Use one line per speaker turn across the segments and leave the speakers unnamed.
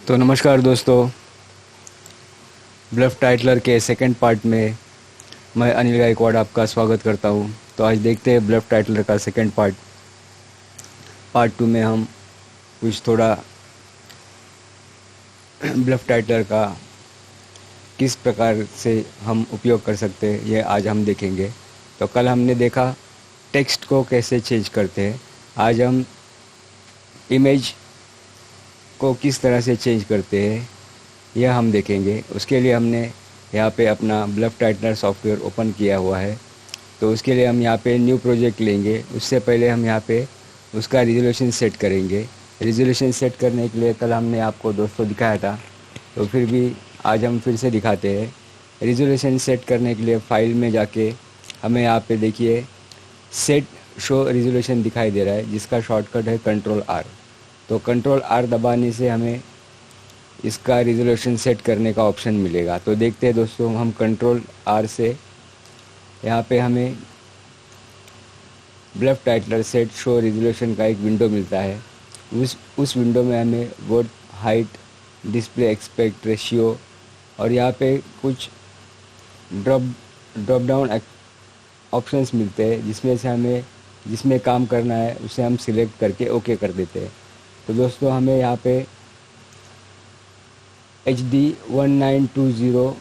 तो नमस्कार दोस्तों, ब्लफ टाइटलर के सेकंड पार्ट में मैं अनिल गायकवाड़ आपका स्वागत करता हूं। तो आज देखते हैं ब्लफ टाइटलर का सेकंड पार्ट 2 में हम कुछ थोड़ा ब्लफ टाइटलर का किस प्रकार से हम उपयोग कर सकते हैं, ये आज हम देखेंगे। तो कल हमने देखा टेक्स्ट को कैसे चेंज करते हैं, आज हम इमेज को किस तरह से चेंज करते हैं यह हम देखेंगे। उसके लिए हमने यहाँ पे अपना ब्लफ टाइटलर सॉफ्टवेयर ओपन किया हुआ है। तो उसके लिए हम यहाँ पे न्यू प्रोजेक्ट लेंगे। उससे पहले हम यहाँ पे उसका रिजोल्यूशन सेट करेंगे। रिजोल्यूशन सेट करने के लिए कल हमने आपको दोस्तों दिखाया था, तो फिर भी आज हम फिर से दिखाते हैं। रिजोल्यूशन सेट करने के लिए फ़ाइल में जाके हमें यहाँ पे देखिए सेट शो रिजोल्यूशन दिखाई दे रहा है, जिसका शॉर्टकट है Ctrl+R। तो Ctrl+R दबाने से हमें इसका रिजोल्यूशन सेट करने का ऑप्शन मिलेगा। तो देखते हैं दोस्तों, हम Ctrl+R से यहाँ पे हमें BluffTitler set show resolution का एक विंडो मिलता है। उस विंडो में हमें width height, display aspect ratio और यहाँ पे कुछ ड्रॉप डाउन ऑप्शंस मिलते हैं, जिसमें काम करना है उसे हम सिलेक्ट करके ओके कर देते हैं। तो दोस्तों, हमें यहाँ पे HD 1920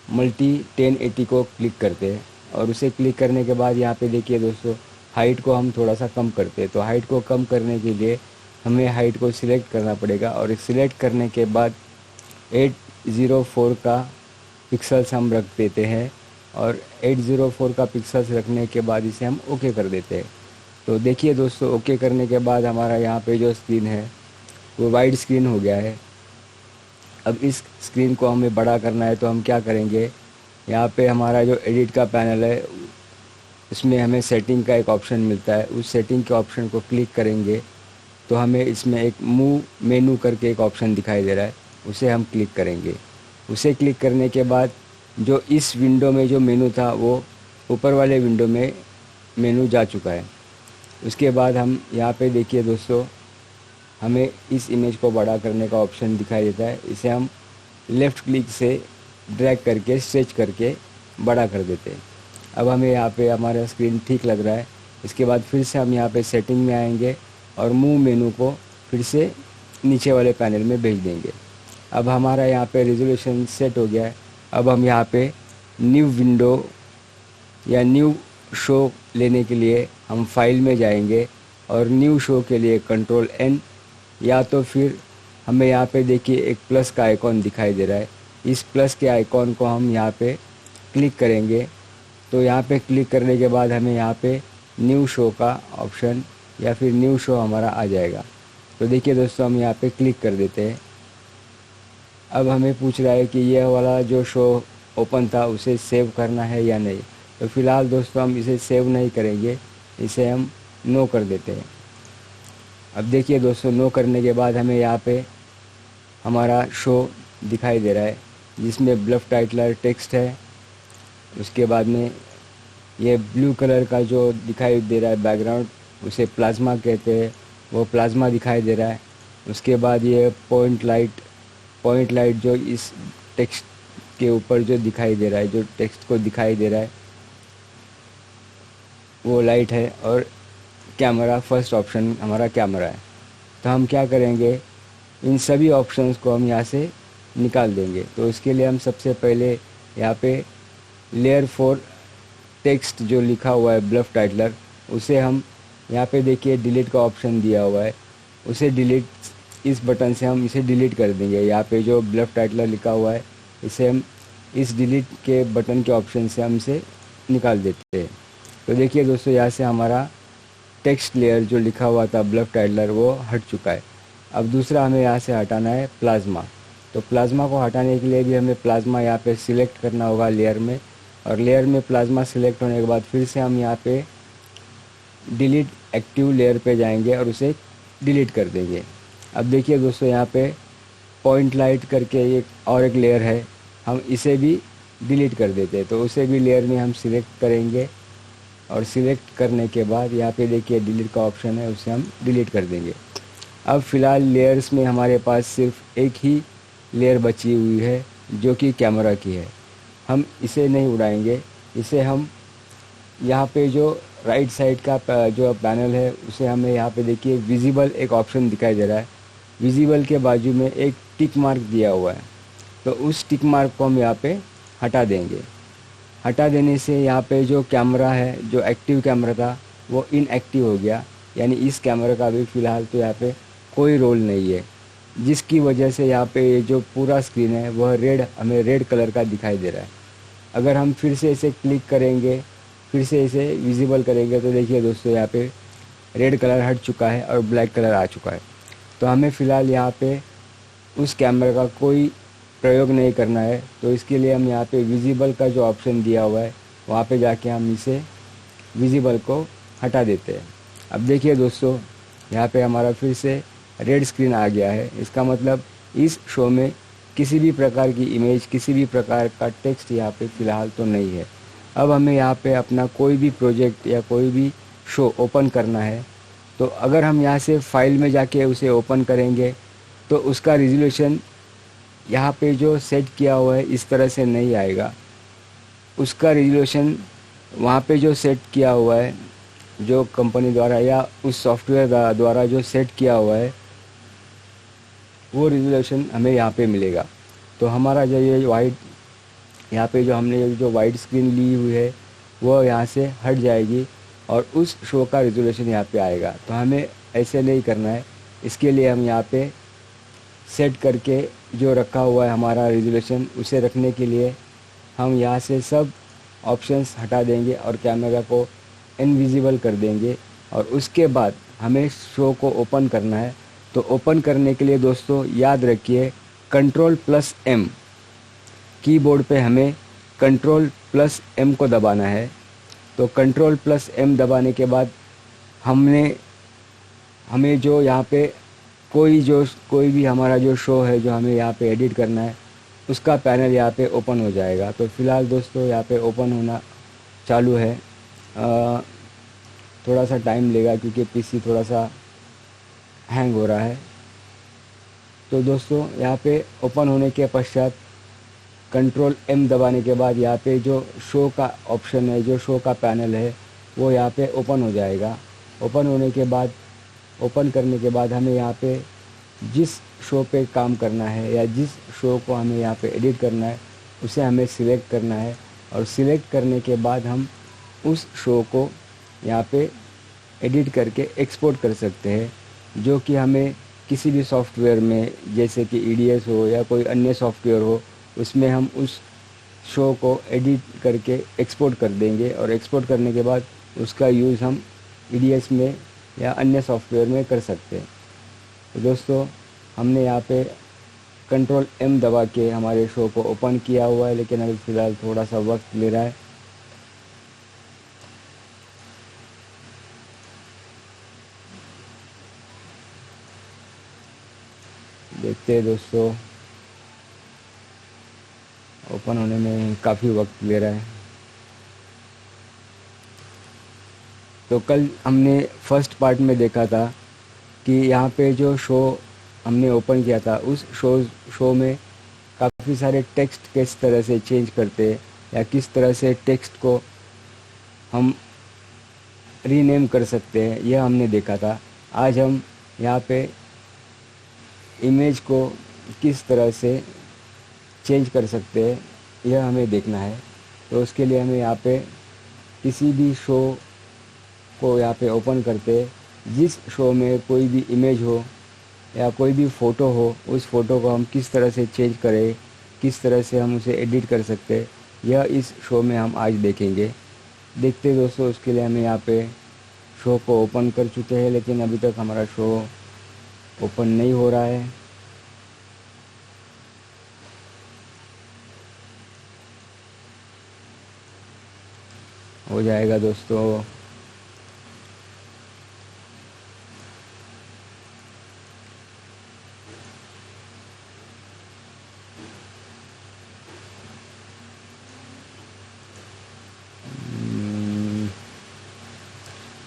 मल्टी 1080 को क्लिक करते हैं और उसे क्लिक करने के बाद यहाँ पे देखिए दोस्तों, हाइट को हम थोड़ा सा कम करते हैं। तो हाइट को कम करने के लिए हमें हाइट को सिलेक्ट करना पड़ेगा और सिलेक्ट करने के बाद 804 का पिक्सल्स हम रख देते हैं और 804 का पिक्सल्स रखने के बाद इसे हम ओके कर देते हैं। तो देखिए दोस्तों, ओके करने के बाद हमारा यहाँ पे जो स्क्रीन है वो वाइड स्क्रीन हो गया है। अब इस स्क्रीन को हमें बड़ा करना है, तो हम क्या करेंगे, यहाँ पे हमारा जो एडिट का पैनल है उसमें हमें सेटिंग का एक ऑप्शन मिलता है। उस सेटिंग के ऑप्शन को क्लिक करेंगे तो हमें इसमें एक मूव मेनू करके एक ऑप्शन दिखाई दे रहा है, उसे हम क्लिक करेंगे। उसे क्लिक करने के बाद जो इस विंडो में जो मेनू था वो ऊपर वाले विंडो में मेनू जा चुका है। उसके बाद हम यहाँ पे देखिए दोस्तों, हमें इस इमेज को बड़ा करने का ऑप्शन दिखाई देता है। इसे हम लेफ़्ट क्लिक से ड्रैग करके स्ट्रेच करके बड़ा कर देते हैं। अब हमें यहाँ पे हमारा स्क्रीन ठीक लग रहा है। इसके बाद फिर से हम यहाँ पे सेटिंग में आएंगे और मूव मेनू को फिर से नीचे वाले पैनल में भेज देंगे। अब हमारा यहाँ पे रिजोल्यूशन सेट हो गया है। अब हम यहाँ पे न्यू विंडो या न्यू शो लेने के लिए हम फाइल में जाएंगे और न्यू शो के लिए Ctrl+N, या तो फिर हमें यहाँ पे देखिए एक प्लस का आइकॉन दिखाई दे रहा है। इस प्लस के आइकॉन को हम यहाँ पे क्लिक करेंगे। तो यहाँ पे क्लिक करने के बाद हमें यहाँ पे न्यू शो का ऑप्शन या फिर न्यू शो हमारा आ जाएगा। तो देखिए दोस्तों, हम यहाँ पे क्लिक कर देते हैं। अब हमें पूछ रहा है कि यह वाला जो शो ओपन था उसे सेव करना है या नहीं। तो फिलहाल दोस्तों, हम इसे सेव नहीं करेंगे, इसे हम नो कर देते हैं। अब देखिए दोस्तों, नो करने के बाद हमें यहाँ पे हमारा शो दिखाई दे रहा है, जिसमें ब्लफ टाइटलर टेक्स्ट है। उसके बाद में ये ब्लू कलर का जो दिखाई दे रहा है बैकग्राउंड, उसे प्लाज्मा कहते हैं, वो प्लाज्मा दिखाई दे रहा है। उसके बाद ये पॉइंट लाइट जो इस टेक्स्ट के ऊपर जो दिखाई दे रहा है, जो टेक्स्ट को दिखाई दे रहा है वो लाइट है। और कैमरा, फर्स्ट ऑप्शन हमारा कैमरा है। तो हम क्या करेंगे, इन सभी ऑप्शंस को हम यहाँ से निकाल देंगे। तो इसके लिए हम सबसे पहले यहाँ पे लेयर 4 टेक्स्ट जो लिखा हुआ है ब्लफ टाइटलर, उसे हम यहाँ पे देखिए डिलीट का ऑप्शन दिया हुआ है, उसे डिलीट, इस बटन से हम इसे डिलीट कर देंगे। यहाँ पे जो ब्लफ टाइटलर लिखा हुआ है इसे हम इस डिलीट के बटन के ऑप्शन से हम इसे निकाल देते हैं। तो देखिए दोस्तों, यहाँ से हमारा टेक्स्ट लेयर जो लिखा हुआ था ब्लफ टाइटलर वो हट चुका है। अब दूसरा हमें यहाँ से हटाना है प्लाज्मा। तो प्लाज्मा को हटाने के लिए भी हमें प्लाज्मा यहाँ पे सिलेक्ट करना होगा लेयर में, और लेयर में प्लाज्मा सिलेक्ट होने के बाद फिर से हम यहाँ पे डिलीट एक्टिव लेयर पे जाएंगे और उसे डिलीट कर देंगे। अब देखिए दोस्तों, यहाँ पे पॉइंट लाइट करके एक लेयर है, हम इसे भी डिलीट कर देते हैं। तो उसे भी लेयर में हम सिलेक्ट करेंगे और सिलेक्ट करने के बाद यहाँ पे देखिए डिलीट का ऑप्शन है, उसे हम डिलीट कर देंगे। अब फ़िलहाल लेयर्स में हमारे पास सिर्फ एक ही लेयर बची हुई है जो कि कैमरा की है। हम इसे नहीं उड़ाएंगे, इसे हम यहाँ पे जो राइट साइड का जो पैनल है उसे हमें यहाँ पे देखिए विजिबल एक ऑप्शन दिखाई दे रहा है। विजिबल के बाजू में एक टिक मार्क दिया हुआ है, तो उस टिक मार्क को हम यहाँ पे हटा देंगे। हटा देने से यहाँ पे जो कैमरा है, जो एक्टिव कैमरा था वो इनएक्टिव हो गया, यानी इस कैमरा का भी फ़िलहाल तो यहाँ पे कोई रोल नहीं है, जिसकी वजह से यहाँ पे जो पूरा स्क्रीन है वह हमें रेड कलर का दिखाई दे रहा है। अगर हम फिर से इसे क्लिक करेंगे, फिर से इसे विजिबल करेंगे तो देखिए दोस्तों यहाँ पे रेड कलर हट चुका है और ब्लैक कलर आ चुका है। तो हमें फ़िलहाल यहाँ पे उस कैमरा का कोई प्रयोग नहीं करना है, तो इसके लिए हम यहाँ पे विजिबल का जो ऑप्शन दिया हुआ है वहाँ पे जाके हम इसे विजिबल को हटा देते हैं। अब देखिए दोस्तों, यहाँ पे हमारा फिर से रेड स्क्रीन आ गया है। इसका मतलब इस शो में किसी भी प्रकार की इमेज, किसी भी प्रकार का टेक्स्ट यहाँ पे फ़िलहाल तो नहीं है। अब हमें यहाँ पे अपना कोई भी प्रोजेक्ट या कोई भी शो ओपन करना है, तो अगर हम यहाँ से फाइल में जाके उसे ओपन करेंगे तो उसका रिजोल्यूशन यहाँ पे जो सेट किया हुआ है इस तरह से नहीं आएगा। उसका रिजोल्यूशन वहाँ पे जो सेट किया हुआ है, जो कंपनी द्वारा या उस सॉफ्टवेयर द्वारा जो सेट किया हुआ है, वो रिजोल्यूशन हमें यहाँ पे मिलेगा। तो हमारा जो ये वाइट, यहाँ पे जो हमने जो वाइट स्क्रीन ली हुई है वो यहाँ से हट जाएगी और उस शो का रिजोल्यूशन यहाँ पे आएगा। तो हमें ऐसे नहीं करना है। इसके लिए हम यहाँ पे सेट करके जो रखा हुआ है हमारा रिजोल्यूशन, उसे रखने के लिए हम यहाँ से सब ऑप्शंस हटा देंगे और कैमरा को इनविजिबल कर देंगे। और उसके बाद हमें शो को ओपन करना है। तो ओपन करने के लिए दोस्तों याद रखिए Ctrl+M, कीबोर्ड पे हमें Ctrl+M को दबाना है। तो Ctrl+M दबाने के बाद हमें जो यहाँ पे कोई भी हमारा जो शो है जो हमें यहाँ पे एडिट करना है उसका पैनल यहाँ पे ओपन हो जाएगा। तो फ़िलहाल दोस्तों यहाँ पे ओपन होना चालू है। थोड़ा सा टाइम लेगा क्योंकि पीसी थोड़ा सा हैंग हो रहा है। तो दोस्तों यहाँ पे ओपन होने के पश्चात Ctrl+M दबाने के बाद यहाँ पे जो शो का ऑप्शन है, जो शो का पैनल है, वो यहाँ पे ओपन हो जाएगा। ओपन करने के बाद हमें यहाँ पे जिस शो पे काम करना है या जिस शो को हमें यहाँ पे एडिट करना है उसे हमें सिलेक्ट करना है। और सिलेक्ट करने के बाद हम उस शो को यहाँ पे एडिट करके एक्सपोर्ट कर सकते हैं, जो कि हमें किसी भी सॉफ्टवेयर में, जैसे कि EDS हो या कोई अन्य सॉफ्टवेयर हो, उसमें हम उस शो को एडिट करके एक्सपोर्ट कर देंगे। और एक्सपोर्ट करने के बाद उसका यूज़ हम EDS में या अन्य सॉफ्टवेयर में कर सकते हैं। तो दोस्तों हमने यहाँ पे Ctrl+M दबा के हमारे शो को ओपन किया हुआ है, लेकिन अभी फ़िलहाल थोड़ा सा वक्त ले रहा है। देखते हैं दोस्तों, ओपन होने में काफ़ी वक्त ले रहा है। तो कल हमने फर्स्ट पार्ट में देखा था कि यहाँ पे जो शो हमने ओपन किया था उस शो में काफ़ी सारे टेक्स्ट किस तरह से चेंज करते हैं या किस तरह से टेक्स्ट को हम रीनेम कर सकते हैं, यह हमने देखा था। आज हम यहाँ पे इमेज को किस तरह से चेंज कर सकते हैं यह हमें देखना है। तो उसके लिए हमें यहाँ पे किसी भी शो को यहाँ पे ओपन करते, जिस शो में कोई भी इमेज हो या कोई भी फ़ोटो हो, उस फ़ोटो को हम किस तरह से चेंज करें, किस तरह से हम उसे एडिट कर सकते, यह इस शो में हम आज देखेंगे। देखते दोस्तों, उसके लिए हमें यहाँ पे शो को ओपन कर चुके हैं, लेकिन अभी तक हमारा शो ओपन नहीं हो रहा है। हो जाएगा दोस्तों।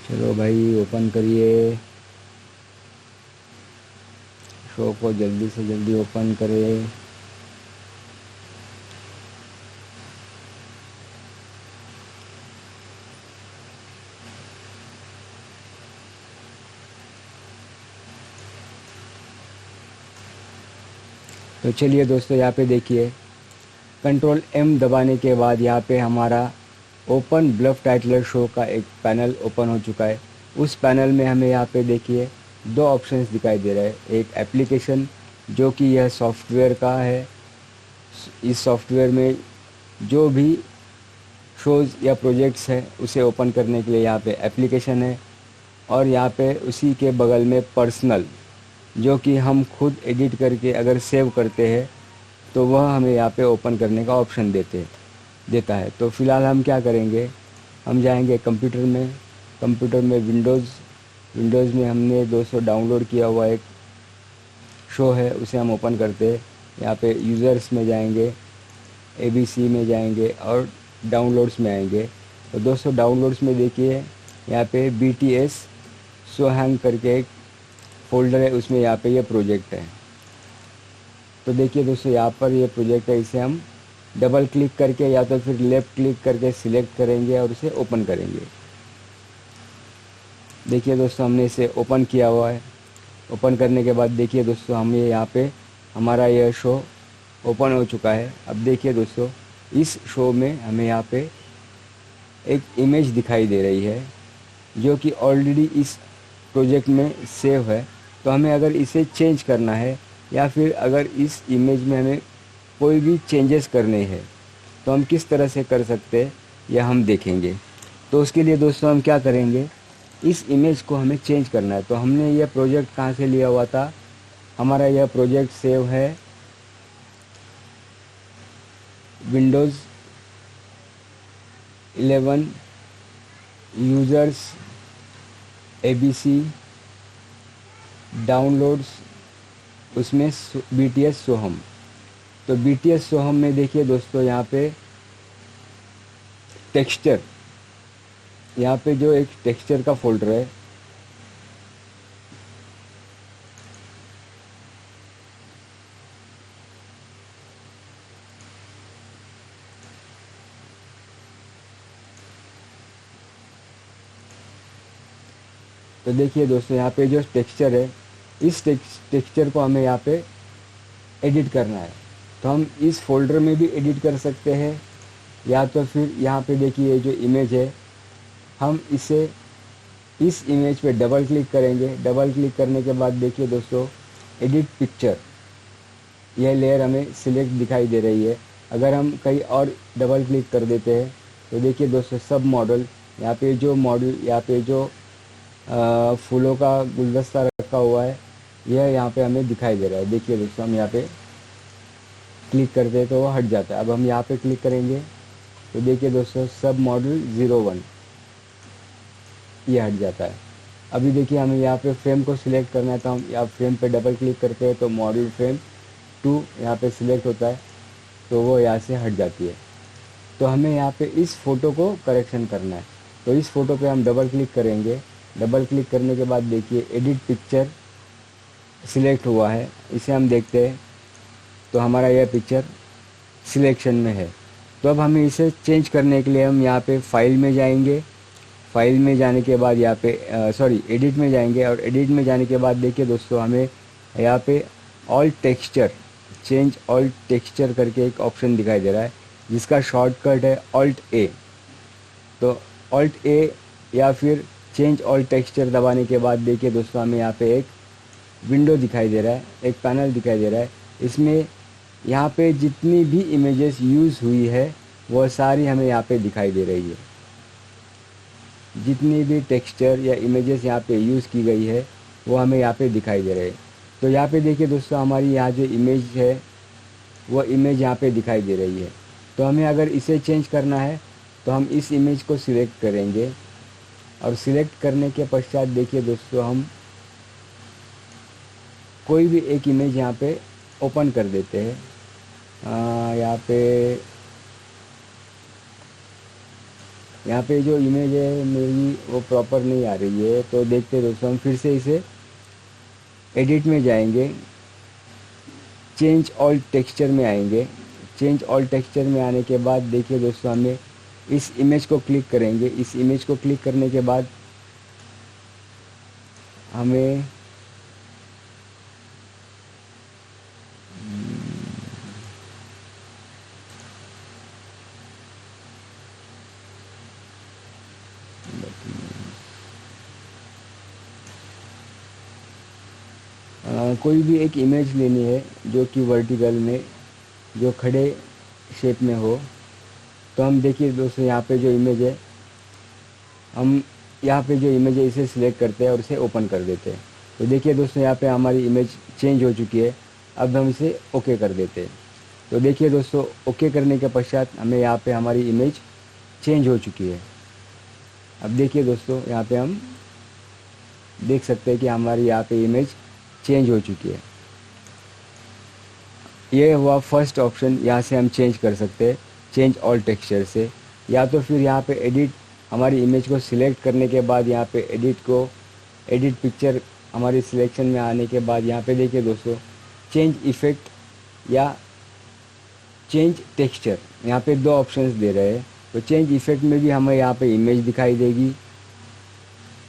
चलो भाई ओपन करिए। शो को जल्दी से जल्दी ओपन करें। तो चलिए दोस्तों, यहाँ पे देखिए कंट्रोल M दबाने के बाद यहाँ पे हमारा ओपन ब्लफ टाइटलर शो का एक पैनल ओपन हो चुका है। उस पैनल में हमें यहाँ पे देखिए दो ऑप्शंस दिखाई दे रहे हैं। एक एप्लीकेशन, जो कि यह सॉफ्टवेयर का है। इस सॉफ्टवेयर में जो भी शोज़ या प्रोजेक्ट्स हैं उसे ओपन करने के लिए यहाँ पे एप्लीकेशन है। और यहाँ पे उसी के बगल में पर्सनल, जो कि हम खुद एडिट करके अगर सेव करते हैं तो वह हमें यहाँ पे ओपन करने का ऑप्शन देता है। तो फ़िलहाल हम क्या करेंगे, हम जाएंगे कंप्यूटर में विंडोज़ में हमने दोस्तों डाउनलोड किया हुआ एक शो है, उसे हम ओपन करते हैं। यहाँ पे यूज़र्स में जाएंगे, ABC में जाएंगे और डाउनलोड्स में आएंगे। तो दोस्तों डाउनलोड्स में देखिए यहाँ पे BTS सोहैंग करके एक फ़ोल्डर है, उसमें यहाँ पे ये प्रोजेक्ट है। तो देखिए दोस्तों यहाँ पर ये प्रोजेक्ट है, इसे हम डबल क्लिक करके या तो फिर लेफ़्ट क्लिक करके सिलेक्ट करेंगे और उसे ओपन करेंगे। देखिए दोस्तों हमने इसे ओपन किया हुआ है। ओपन करने के बाद देखिए दोस्तों हमें यहाँ पे हमारा यह शो ओपन हो चुका है। अब देखिए दोस्तों इस शो में हमें यहाँ पे एक इमेज दिखाई दे रही है, जो कि ऑलरेडी इस प्रोजेक्ट में सेव है। तो हमें अगर इसे चेंज करना है या फिर अगर इस इमेज में हमें कोई भी चेंजेस करने हैं तो हम किस तरह से कर सकते हैं यह हम देखेंगे। तो उसके लिए दोस्तों हम क्या करेंगे, इस इमेज को हमें चेंज करना है। तो हमने यह प्रोजेक्ट कहाँ से लिया हुआ था, हमारा यह प्रोजेक्ट सेव है विंडोज़ 11 यूज़र्स ABC डाउनलोड्स, उसमें BTS सोहम। तो BTS सोहम में देखिए दोस्तों यहाँ पे टेक्सचर, यहाँ पे जो एक टेक्सचर का फोल्डर है, तो देखिए दोस्तों यहाँ पे जो टेक्सचर है, इस टेक्सचर को हमें यहाँ पे एडिट करना है। तो हम इस फोल्डर में भी एडिट कर सकते हैं, या तो फिर यहाँ पे देखिए जो इमेज है, हम इसे इस इमेज पे डबल क्लिक करेंगे। डबल क्लिक करने के बाद देखिए दोस्तों एडिट पिक्चर, यह लेयर हमें सिलेक्ट दिखाई दे रही है। अगर हम कहीं और डबल क्लिक कर देते हैं तो देखिए दोस्तों सब मॉडल, यहाँ पे जो फूलों का गुलदस्ता रखा हुआ है, यह यहाँ पे हमें दिखाई दे रहा है। देखिए दोस्तों हम यहाँ पे क्लिक करते हैं तो वो हट जाता है। अब हम यहाँ पे क्लिक करेंगे तो देखिए दोस्तों सब मॉडल 01 ये हट जाता है। अभी देखिए हमें यहाँ पे फ्रेम को सिलेक्ट करना है, तो हम यहाँ फ्रेम पे डबल क्लिक करते हैं तो मॉडल फ्रेम 2 यहाँ पे सिलेक्ट होता है, तो वो यहाँ से हट जाती है। तो हमें यहाँ पे इस फ़ोटो को करेक्शन करना है। तो इस फ़ोटो पे हम डबल क्लिक करेंगे। डबल क्लिक करने के बाद देखिए एडिट पिक्चर सिलेक्ट हुआ है, इसे हम देखते हैं तो हमारा यह पिक्चर सिलेक्शन में है। तो अब हमें इसे चेंज करने के लिए हम यहाँ पे फाइल में जाएंगे। फाइल में जाने के बाद यहाँ पे एडिट में जाएंगे, और एडिट में जाने के बाद देखिए दोस्तों हमें यहाँ पे all texture, change all texture करके एक ऑप्शन दिखाई दे रहा है, जिसका शॉर्टकट है Alt+A। तो Alt+A या फिर चेंज ऑल टेक्सचर दबाने के बाद देखिए दोस्तों हमें यहाँ पे एक विंडो दिखाई दे रहा है, एक पैनल दिखाई दे रहा है। इसमें यहाँ पे जितनी भी इमेजेस यूज़ हुई है वह सारी हमें यहाँ पे दिखाई दे रही है। जितनी भी टेक्सचर या इमेजेस यहाँ पे यूज़ की गई है वो हमें यहाँ पे दिखाई दे रहे हैं। तो यहाँ पे देखिए दोस्तों हमारी यहाँ जो इमेज है वो इमेज यहाँ पे दिखाई दे रही है। तो हमें अगर इसे चेंज करना है तो हम इस इमेज को सिलेक्ट करेंगे, और सिलेक्ट करने के पश्चात देखिए दोस्तों हम कोई भी एक इमेज यहाँ पे ओपन कर देते हैं। यहाँ पे जो इमेज है मेरी वो प्रॉपर नहीं आ रही है, तो देखते दोस्तों हम फिर से इसे एडिट में जाएंगे। चेंज ऑल टेक्सचर में आएंगे। चेंज ऑल टेक्सचर में आने के बाद देखिए दोस्तों, हमें इस इमेज को क्लिक करेंगे। इस इमेज को क्लिक करने के बाद हमें कोई भी एक इमेज लेनी है जो कि वर्टिकल में, जो खड़े शेप में हो। तो हम देखिए दोस्तों, यहाँ पे जो इमेज है, हम यहाँ पे जो इमेज है इसे सिलेक्ट करते हैं और इसे ओपन कर देते हैं। तो देखिए दोस्तों, यहाँ पे हमारी इमेज चेंज हो चुकी है। अब हम इसे ओके कर देते हैं। तो देखिए दोस्तों, ओके करने के पश्चात हमें यहाँ पे हमारी इमेज चेंज हो चुकी है। अब देखिए दोस्तों, यहाँ पे हम देख सकते हैं कि हमारी यहाँ पे इमेज चेंज हो चुकी है। ये हुआ फर्स्ट ऑप्शन, यहाँ से हम चेंज कर सकते हैं चेंज ऑल टेक्सचर से। या तो फिर यहाँ पे एडिट, हमारी इमेज को सिलेक्ट करने के बाद यहाँ पे एडिट पिक्चर हमारी सिलेक्शन में आने के बाद यहाँ पे देखिए दोस्तों, चेंज इफ़ेक्ट या चेंज टेक्सचर, यहाँ पे दो ऑप्शंस दे रहे हैं। तो चेंज इफ़ेक्ट में भी हमें यहाँ पे इमेज दिखाई देगी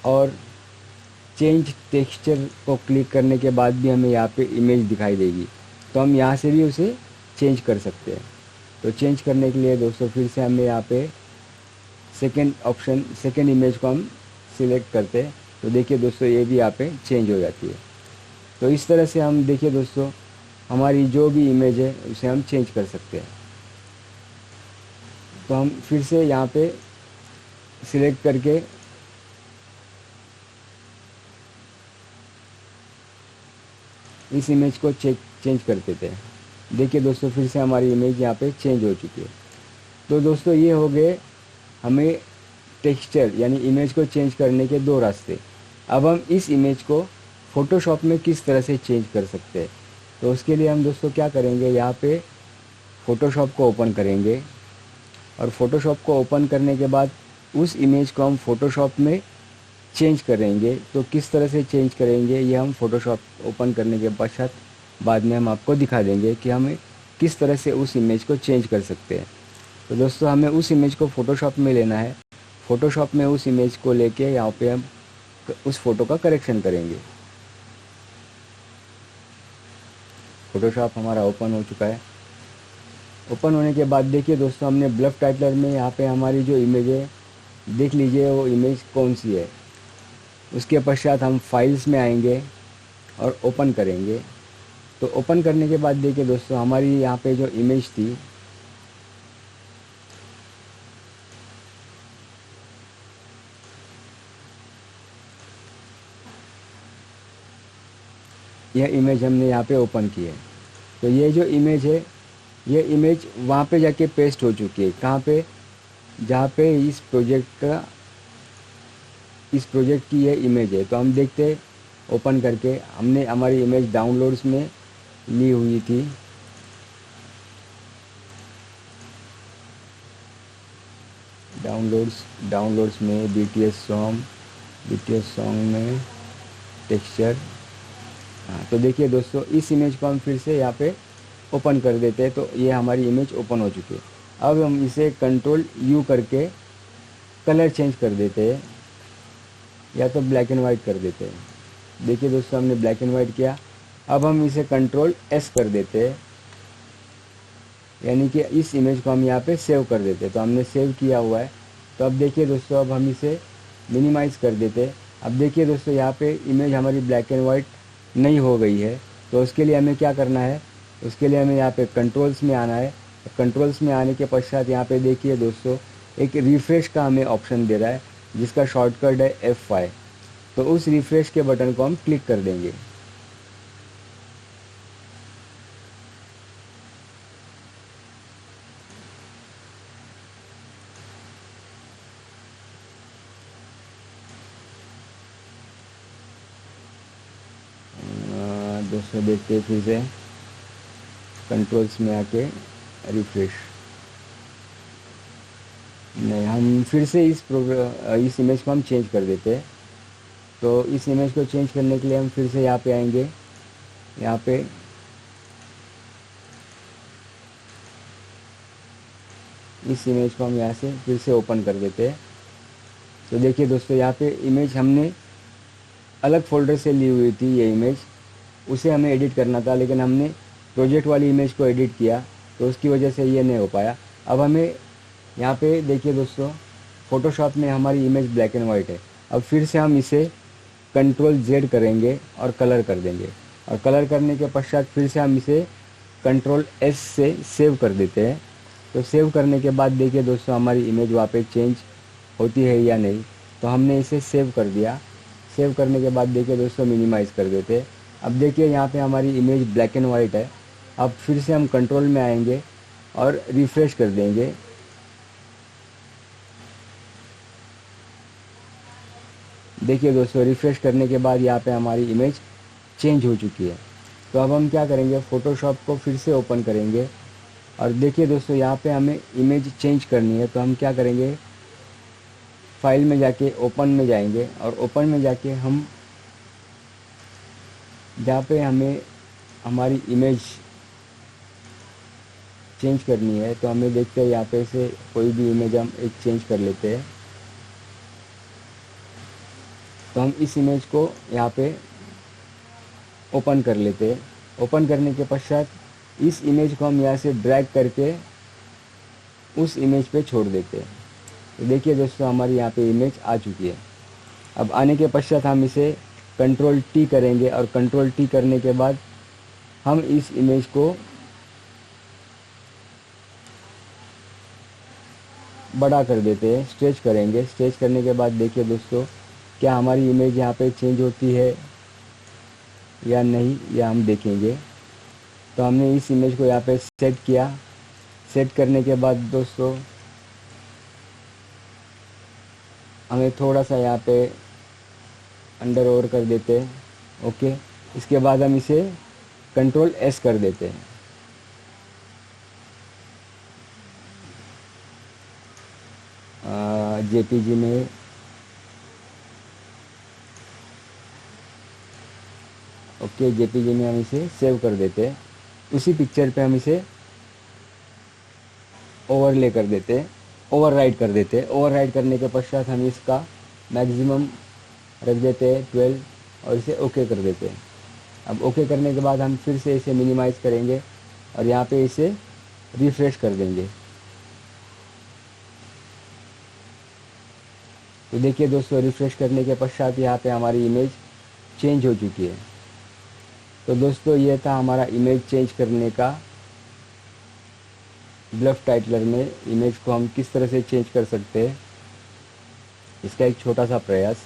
और चेंज टेक्सचर को क्लिक करने के बाद भी हमें यहाँ पे इमेज दिखाई देगी। तो हम यहाँ से भी उसे चेंज कर सकते हैं। तो चेंज करने के लिए दोस्तों, फिर से हमें यहाँ पे सेकंड इमेज को हम सिलेक्ट करते हैं। तो देखिए दोस्तों, ये भी यहाँ पे चेंज हो जाती है। तो इस तरह से हम देखिए दोस्तों, हमारी जो भी इमेज है उसे हम चेंज कर सकते हैं। तो हम फिर से यहाँ पे सिलेक्ट करके इस इमेज को चेंज कर देते हैं। देखिए दोस्तों, फिर से हमारी इमेज यहाँ पे चेंज हो चुकी है। तो दोस्तों, ये हो गए हमें टेक्सचर यानी इमेज को चेंज करने के दो रास्ते। अब हम इस इमेज को फ़ोटोशॉप में किस तरह से चेंज कर सकते हैं, तो उसके लिए हम दोस्तों क्या करेंगे, यहाँ पे फ़ोटोशॉप को ओपन करेंगे और फ़ोटोशॉप को ओपन करने के बाद उस इमेज को हम फ़ोटोशॉप में चेंज करेंगे। तो किस तरह से चेंज करेंगे, ये हम फ़ोटोशॉप ओपन करने के पश्चात बाद में हम आपको दिखा देंगे कि हमें किस तरह से उस इमेज को चेंज कर सकते हैं। तो दोस्तों, हमें उस इमेज को फ़ोटोशॉप में लेना है। फ़ोटोशॉप में उस इमेज को लेके यहाँ पे हम उस फ़ोटो का करेक्शन करेंगे। फ़ोटोशॉप हमारा ओपन हो चुका है। ओपन होने के बाद देखिए दोस्तों, हमने ब्लफ टाइटलर में यहाँ पे हमारी जो इमेज है, देख लीजिए वो इमेज कौन सी है। उसके पश्चात हम फाइल्स में आएंगे और ओपन करेंगे। तो ओपन करने के बाद देखिए दोस्तों, हमारी यहाँ पे जो इमेज थी, यह इमेज हमने यहाँ पे ओपन की है। तो ये जो इमेज है, ये इमेज वहाँ पे जाके पेस्ट हो चुकी है। कहाँ पे, जहाँ पे इस प्रोजेक्ट की ये इमेज है। तो हम देखते हैं ओपन करके, हमने हमारी इमेज डाउनलोड्स में ली हुई थी। डाउनलोड्स में BTS सॉन्ग में टेक्सचर। हाँ, तो देखिए दोस्तों, इस इमेज को हम फिर से यहाँ पे ओपन कर देते हैं। तो ये हमारी इमेज ओपन हो चुकी है। अब हम इसे कंट्रोल U करके कलर चेंज कर देते हैं, या तो ब्लैक एंड वाइट कर देते हैं। देखिए दोस्तों, हमने ब्लैक एंड वाइट किया। अब हम इसे कंट्रोल S कर देते हैं, यानी कि इस इमेज को हम यहाँ पे सेव कर देते हैं। तो हमने सेव किया हुआ है। तो अब देखिए दोस्तों, अब हम इसे मिनिमाइज़ कर देते हैं। अब देखिए दोस्तों, यहाँ पे इमेज हमारी ब्लैक एंड वाइट नहीं हो गई है। तो उसके लिए हमें क्या करना है, उसके लिए हमें यहाँ पे कंट्रोल्स में आना है। कंट्रोल्स में आने के पश्चात यहाँ पे देखिए दोस्तों, एक रिफ़्रेश का हमें ऑप्शन दे रहा है, जिसका शॉर्टकट है F5। तो उस रिफ़्रेश के बटन को हम क्लिक कर देंगे। दोस्तों देखते हैं, फिर से कंट्रोल्स में आके रिफ्रेश, नहीं, हम फिर से इस इमेज को हम चेंज कर देते हैं। तो इस इमेज को चेंज करने के लिए हम फिर से यहाँ पे आएंगे। यहाँ पे इस इमेज को हम यहाँ से फिर से ओपन कर देते हैं। तो देखिए दोस्तों, यहाँ पे इमेज हमने अलग फोल्डर से ली हुई थी ये इमेज, उसे हमें एडिट करना था, लेकिन हमने प्रोजेक्ट वाली इमेज को एडिट किया तो उसकी वजह से ये नहीं हो पाया। अब हमें यहाँ पे देखिए दोस्तों, फ़ोटोशॉप में हमारी इमेज ब्लैक एंड वाइट है। अब फिर से हम इसे Ctrl Z करेंगे और कलर कर देंगे, और कलर करने के पश्चात फिर से हम इसे Ctrl S से सेव कर देते हैं। तो सेव करने के बाद देखिए दोस्तों, हमारी इमेज वहाँ पे चेंज होती है या नहीं। तो हमने इसे सेव कर दिया। सेव करने के बाद देखिए दोस्तों, मिनिमाइज़ कर देते हैं। अब देखिए यहाँ पे हमारी इमेज ब्लैक एंड वाइट है। अब फिर से हम कंट्रोल में आएंगे और रिफ़्रेश कर देंगे। देखिए दोस्तों, रिफ़्रेश करने के बाद यहाँ पे हमारी इमेज चेंज हो चुकी है। तो अब हम क्या करेंगे, फ़ोटोशॉप को फिर से ओपन करेंगे, और देखिए दोस्तों, यहाँ पे हमें इमेज चेंज करनी है। तो हम क्या करेंगे, फाइल में जाके ओपन में जाएंगे, और ओपन में जाके हम जहाँ पे हमें हमारी इमेज चेंज करनी है, तो हमें देखते हैं यहाँ पे से कोई भी इमेज हम एक चेंज कर लेते हैं। तो हम इस इमेज को यहाँ पे ओपन कर लेते हैं। ओपन करने के पश्चात इस इमेज को हम यहाँ से ड्रैग करके उस इमेज पे छोड़ देते हैं। तो देखिए दोस्तों, हमारी यहाँ पे इमेज आ चुकी है। अब आने के पश्चात हम इसे Ctrl T करेंगे, और Ctrl T करने के बाद हम इस इमेज को बड़ा कर देते हैं, स्ट्रेच करेंगे। स्ट्रेच करने के बाद देखिए दोस्तों, क्या हमारी इमेज यहाँ पे चेंज होती है या नहीं, या हम देखेंगे। तो हमने इस इमेज को यहाँ पे सेट किया। सेट करने के बाद दोस्तों, हमें थोड़ा सा यहाँ पे अंडर ओवर कर देते हैं। ओके, इसके बाद हम इसे Ctrl S कर देते हैं। JPG में ओके, JPG में हम इसे सेव कर देते हैं। उसी पिक्चर पे हम इसे ओवरले कर देते हैं, ओवरराइट कर देते हैं। ओवरराइट करने के पश्चात हम इसका मैक्सिमम रख देते हैं 12, और इसे ओके कर देते हैं। अब ओके करने के बाद हम फिर से इसे मिनिमाइज़ करेंगे, और यहाँ पे इसे रिफ़्रेश कर देंगे। तो देखिए दोस्तों, रिफ़्रेश करने के पश्चात यहाँ पे हमारी इमेज चेंज हो चुकी है। तो दोस्तों, ये था हमारा इमेज चेंज करने का, ब्लफ टाइटलर में इमेज को हम किस तरह से चेंज कर सकते हैं, इसका एक छोटा सा प्रयास।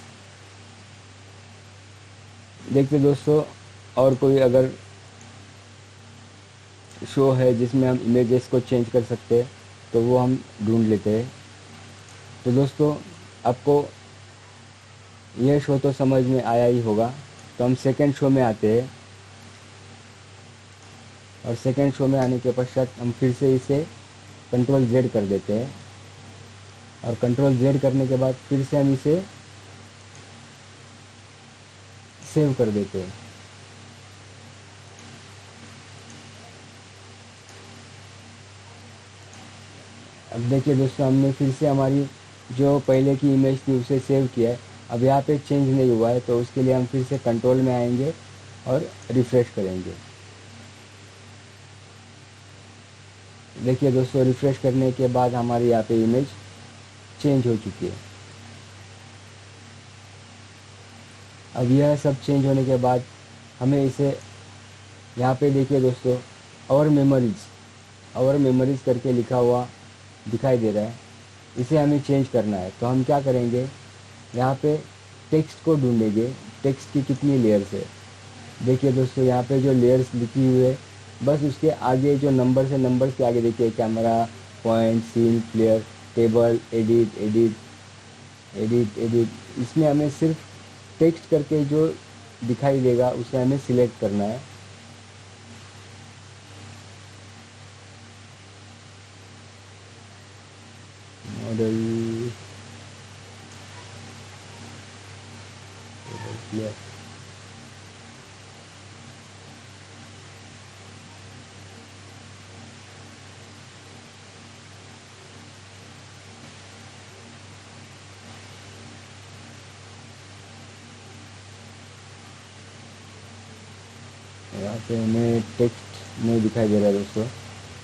देखते दोस्तों, और कोई अगर शो है जिसमें हम इमेजेस को चेंज कर सकते हैं, तो वो हम ढूंढ लेते हैं। तो दोस्तों, आपको यह शो तो समझ में आया ही होगा। तो हम सेकंड शो में आते हैं, और सेकंड शो में आने के पश्चात हम फिर से इसे Ctrl Z कर देते हैं, और Ctrl Z करने के बाद फिर से हम इसे सेव कर देते हैं। अब देखिए दोस्तों, हमने फिर से हमारी जो पहले की इमेज थी उसे सेव किया है। अब यहाँ पे चेंज नहीं हुआ है, तो उसके लिए हम फिर से कंट्रोल में आएंगे और रिफ़्रेश करेंगे। देखिए दोस्तों, रिफ़्रेश करने के बाद हमारी यहाँ पे इमेज चेंज हो चुकी है। अब यह सब चेंज होने के बाद हमें इसे यहाँ पे देखिए दोस्तों, और मेमोरीज़ करके लिखा हुआ दिखाई दे रहा है, इसे हमें चेंज करना है। तो हम क्या करेंगे, यहाँ पे टेक्स्ट को ढूंढेंगे, टेक्स्ट की कितनी लेयर्स है। देखिए दोस्तों, यहाँ पे जो लेयर्स लिखी हुई है, बस उसके आगे जो नंबर्स है, नंबर्स के आगे देखिए camera, point, scene, player, table, edit edit edit edit, इसमें हमें सिर्फ टेक्स्ट करके जो दिखाई देगा उसे हमें सिलेक्ट करना है। मॉडल प्लेयर, यहाँ पे हमें टेक्स्ट नहीं दिखाई दे रहा है दोस्तों,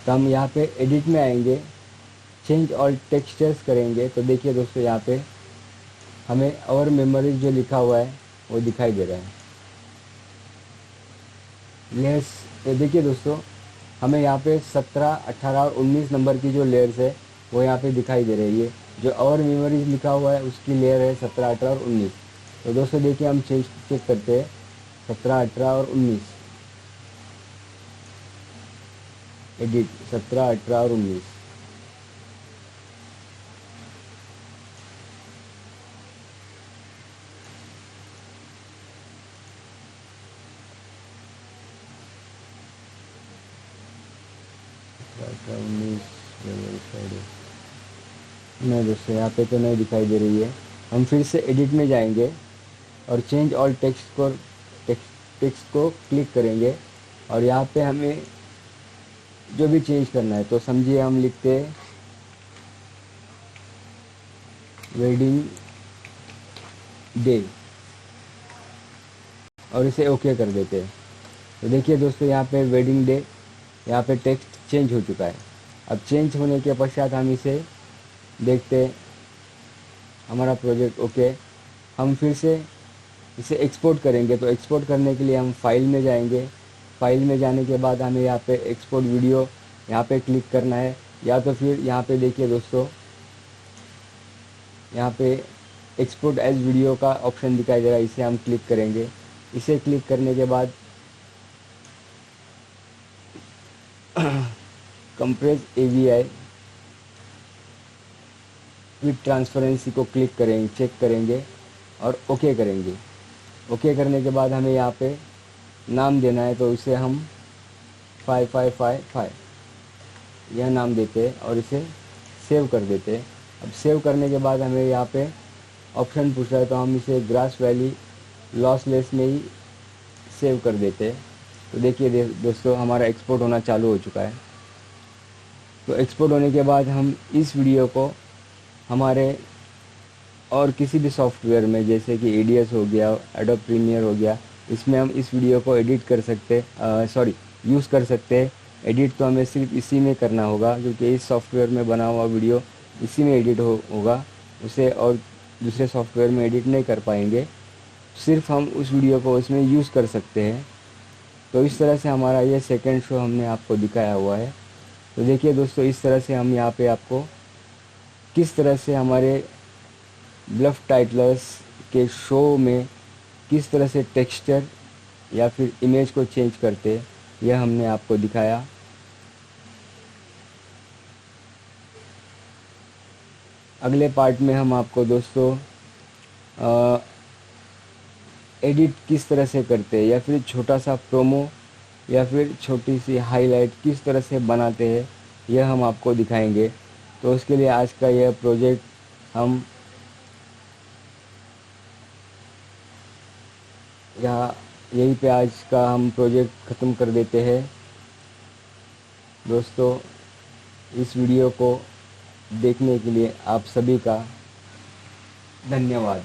तो हम यहाँ पे एडिट में आएंगे, चेंज ऑल टेक्सचर्स करेंगे। तो देखिए दोस्तों यहाँ पे हमें और मेमोरीज जो लिखा हुआ है वो दिखाई दे रहा है। लेयर्स, ये देखिए दोस्तों हमें यहाँ पे 17, 18 और 19 नंबर की जो लेयर्स है वो यहाँ पे दिखाई दे रही है। जो और मेमोरीज लिखा हुआ है उसकी लेयर है 17, 18 और 19। तो दोस्तों देखिए हम चेक करते हैं 17, 18 और 19, एडिट 17, 18 और 19। नहीं दोस्तों यहाँ पे तो नहीं दिखाई दे रही है। हम फिर से एडिट में जाएंगे और चेंज ऑल टेक्स्ट को क्लिक करेंगे और यहाँ पे हमें जो भी चेंज करना है, तो समझिए हम लिखते हैं वेडिंग डे और इसे ओके कर देते हैं। तो देखिए दोस्तों यहाँ पे वेडिंग डे, यहाँ पे टेक्स्ट चेंज हो चुका है। अब चेंज होने के पश्चात हम इसे देखते हैं, हमारा प्रोजेक्ट ओके। हम फिर से इसे एक्सपोर्ट करेंगे, तो एक्सपोर्ट करने के लिए हम फाइल में जाएंगे। फाइल में जाने के बाद हमें यहाँ पे एक्सपोर्ट वीडियो यहाँ पे क्लिक करना है, या तो फिर यहाँ पे देखिए दोस्तों यहाँ पे एक्सपोर्ट एज वीडियो का ऑप्शन दिखाई दे रहा है, इसे हम क्लिक करेंगे। इसे क्लिक करने के बाद कंप्रेस AVI विद ट्रांसपेरेंसी को क्लिक करेंगे, चेक करेंगे और ओके करेंगे। ओके करने के बाद हमें यहाँ पे नाम देना है, तो इसे हम 5555 यह नाम देते हैं और इसे सेव कर देते हैं। अब सेव करने के बाद हमें यहाँ पे ऑप्शन पूछ रहा है, तो हम इसे ग्रास वैली लॉसलेस में ही सेव कर देते हैं। तो देखिए दोस्तों हमारा एक्सपोर्ट होना चालू हो चुका है। तो एक्सपोर्ट होने के बाद हम इस वीडियो को हमारे और किसी भी सॉफ्टवेयर में, जैसे कि ADS हो गया, एडोब प्रीमियर हो गया, इसमें हम इस वीडियो को एडिट कर सकते यूज़ कर सकते हैं। एडिट तो हमें सिर्फ इसी में करना होगा, क्योंकि इस सॉफ्टवेयर में बना हुआ वीडियो इसी में एडिट होगा, उसे और दूसरे सॉफ्टवेयर में एडिट नहीं कर पाएंगे। सिर्फ हम उस वीडियो को उसमें यूज़ कर सकते हैं। तो इस तरह से हमारा ये सेकेंड शो हमने आपको दिखाया हुआ है। तो देखिए दोस्तों इस तरह से हम यहाँ पे आपको किस तरह से हमारे ब्लफ टाइटलर्स के शो में किस तरह से टेक्सचर या फिर इमेज को चेंज करते, यह हमने आपको दिखाया। अगले पार्ट में हम आपको दोस्तों एडिट किस तरह से करते हैं, या फिर छोटा सा प्रोमो या फिर छोटी सी हाईलाइट किस तरह से बनाते हैं, यह हम आपको दिखाएंगे। तो उसके लिए आज का यह प्रोजेक्ट हम यहीं पे आज का हम प्रोजेक्ट ख़त्म कर देते हैं। दोस्तों इस वीडियो को देखने के लिए आप सभी का धन्यवाद।